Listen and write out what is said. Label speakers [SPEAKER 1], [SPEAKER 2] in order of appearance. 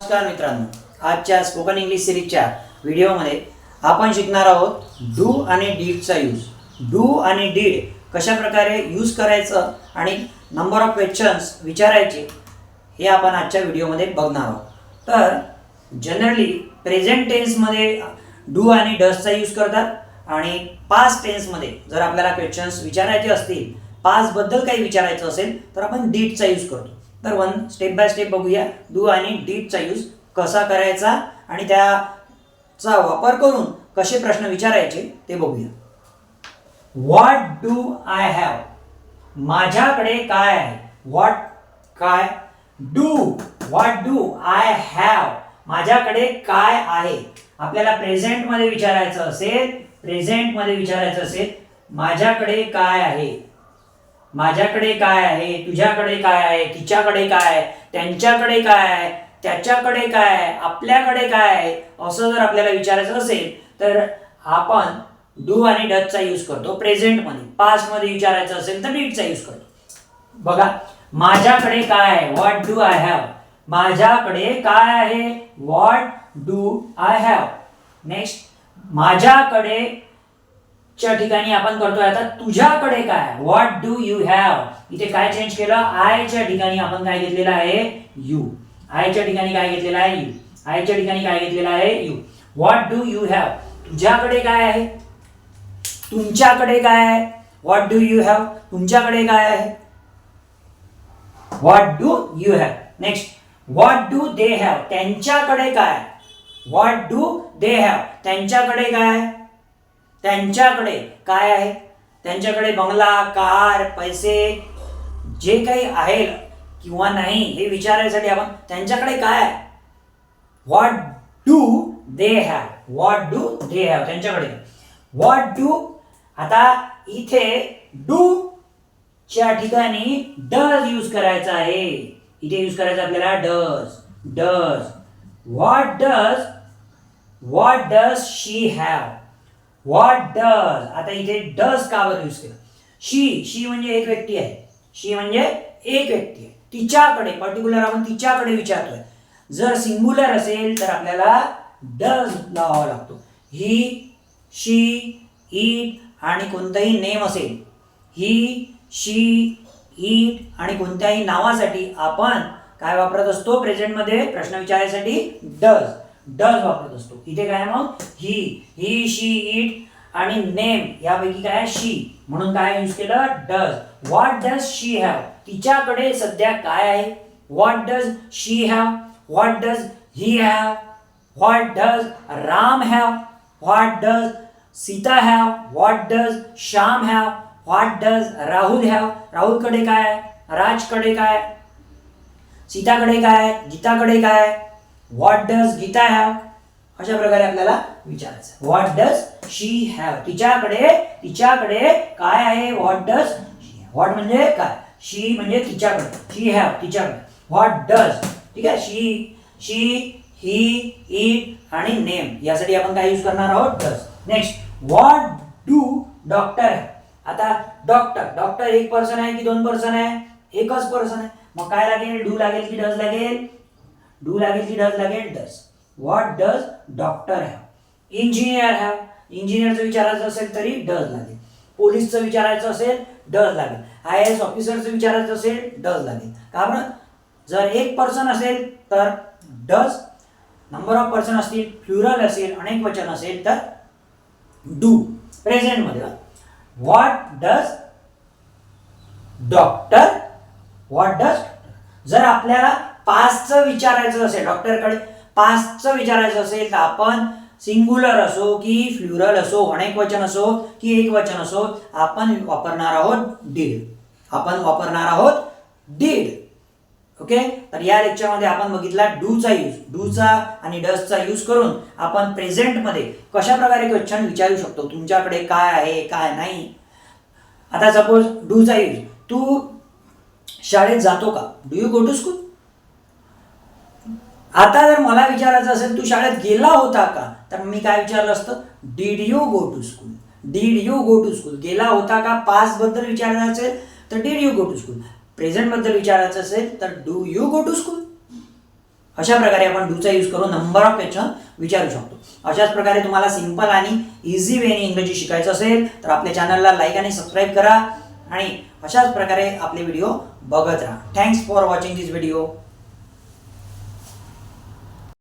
[SPEAKER 1] नमस्कार मित्रांनो, आजच्या स्पोकन इंग्लिश सिरीजच्या व्हिडिओमध्ये आपण शिकणार आहोत डू आणि डीडचा यूज. डू आणि डीड कशा प्रकारे यूज करायचं आणि नंबर ऑफ क्वेश्चन्स विचारायचे हे आपण आजच्या व्हिडिओमध्ये बघणार आहोत. तर जनरली प्रेझेंट टेन्समध्ये डू आणि डजचा यूज करतात आणि पास्ट टेन्समध्ये जर आपल्याला क्वेश्चन्स विचारायचे असतील, पास्टबद्दल काही विचारायचं असेल तर आपण डीडचा यूज करतो. तर स्टेप बाय स्टेप बघूया डू आणि डीडचा यूज कसा करायचा आणि त्याचा वापर करून कसे प्रश्न विचारायचे ते बघूया. व्हॉट डू आय हॅव, माझ्याकडे काय आहे. व्हॉट काय, do, what do I have, माझ्याकडे काय आहे. आपल्याला प्रेझेंटमध्ये विचारायचं असेल, माझ्याकडे काय आहे, माझ्याकडे काय आहे, तुझ्याकडे काय आहे, तिच्याकडे काय आहे, त्यांच्याकडे काय आहे, त्याच्याकडे काय आहे, आपल्याकडे काय आहे, असं जर आपल्याला विचारायचं असेल तर आपण डू आणि डजचा यूज करतो प्रेझेंटमध्ये. पास्टमध्ये विचारायचं असेल तर डीडचा यूज करतो. बघा, माझ्याकडे काय आहे, व्हॉट डू आय हॅव, माझ्याकडे काय आहे, what do I have. Next, माझ्याकडे च्या ठिकाणी आपण करतोय आता तुझ्याकडे काय, व्हॉट डू यू हॅव. इथे काय चेंज केलं, आयच्या ठिकाणी आपण काय घेतलेलं आहे, यू. आयच्या ठिकाणी काय घेतलेलं आहे, यू. आयच्या ठिकाणी काय घेतलेलं आहे, you. What do you have, तुझ्याकडे काय आहे, तुमच्याकडे काय आहे. व्हॉट डू यू हॅव, तुमच्याकडे काय आहे, what do you have. Next, what do they have, त्यांच्याकडे काय, व्हॉट डू दे हॅव, त्यांच्याकडे काय, त्यांच्याकडे काय आहे. त्यांच्याकडे बंगला, कार, पैसे जे काही आहे किंवा नाही हे विचारायसाठी आपण त्यांच्याकडे काय आहे, what do they have, what do they have, त्यांच्याकडे. व्हॉट डू, आता इथे डू च्या ठिकाणी डज यूज करायचा आहे. इथे यूज करायचं आपल्याला does. Does, what does she have, what does. आता इथे डज का बरं यूज केलं, शी म्हणजे एक व्यक्ती आहे, शी म्हणजे एक व्यक्ती आहे. तिच्याकडे पर्टिक्युलर आपण तिच्याकडे विचारतोय. जर सिंग्युलर असेल तर आपल्याला डज लावावा लागतो. ही, शी, इट आणि कोणताही नेम असेल, ही, शी, इट आणि कोणत्याही नावासाठी आपण काय वापरत असतो प्रेझेंटमध्ये प्रश्न विचारायसाठी, डज. डज वापरत असतो. इथे काय मग ही, शी, इट आणि नेम यापैकी काय, शी, म्हणून काय यूज केलं, does. What does she have, तिच्याकडे सध्या काय आहे. What does she have, what does he have, what does Ram have, what does Sita have, what does Shyam have, what does Rahul have. राहुलकडे काय, राजकडे काय, सीताकडे काय, गीताकडे काय, व्हॉट डज गीता हॅव. अशा प्रकारे आपल्याला विचारायचं. व्हॉट डज शी हॅव, तिच्याकडे काय आहे, व्हॉट डज. व्हॉट म्हणजे काय, शी म्हणजे तिच्याकडे, शी हॅव तिच्याकडे. व्हॉट डज, ठीक आहे, शी, ही, इट आणि नेम यासाठी आपण काय यूज करणार आहोत, does. Next, what do doctor. आता डॉक्टर एक पर्सन आहे की दोन पर्सन आहे, एकच पर्सन आहे. मग काय लागेल, डू लागेल की डज लागेल, डू लागेल की डज लागेल, does. What does doctor have. Engineer have, इंजिनियरचं विचारायचं असेल तरी डज लागेल. पोलीसचं विचारायचं असेल डज लागेल. IAS ऑफिसरचं विचारायचं असेल डज लागेल. का बरं, जर एक पर्सन असेल तर डज, नंबर ऑफ पर्सन असतील, प्लुरल असेल, अनेक वचन असेल तर डू. प्रेझेंटमध्ये what does doctor, what does. जर आपल्याला पास्टचं विचारायचं असेल, डॉक्टरकडे पास्टचं विचारायचं असेल तर आपण सिंग्युलर असो की प्लुरल असो, अनेक वचन असो की एक वचन असो, आपण वापरणार आहोत डीड. ओके, तर या लेक्चरमध्ये आपण बघितला डूचा आणि डजचा यूज करून आपण प्रेझेंटमध्ये कशा प्रकारे क्वेश्चन विचारू शकतो, तुमच्याकडे काय आहे, काय नाही. आता सपोज डूचा यूज, तू शाळेत जातो का, do you go to school. आता जर मला विचारायचं असेल तू शाळेत गेला होता का, तर मी काय विचारलं असतं, did you go to school. Did you go to school, गेला होता का. पास्ट बद्दल विचारायचं असेल तर did you go to school. Present बद्दल विचारायचं असेल तर do you go to school. अशा प्रकारे आपण डूचा यूज करून नंबर ऑफ क्वेश्चन विचारू शकतो. अशाच प्रकारे तुम्हाला सिंपल आणि इझी वेने इंग्रजी शिकायचं असेल तर आपल्या चॅनलला लाईक आणि सबस्क्राईब करा आणि अशाच प्रकारे आपले व्हिडिओ बघत राहा. Thanks for watching this video.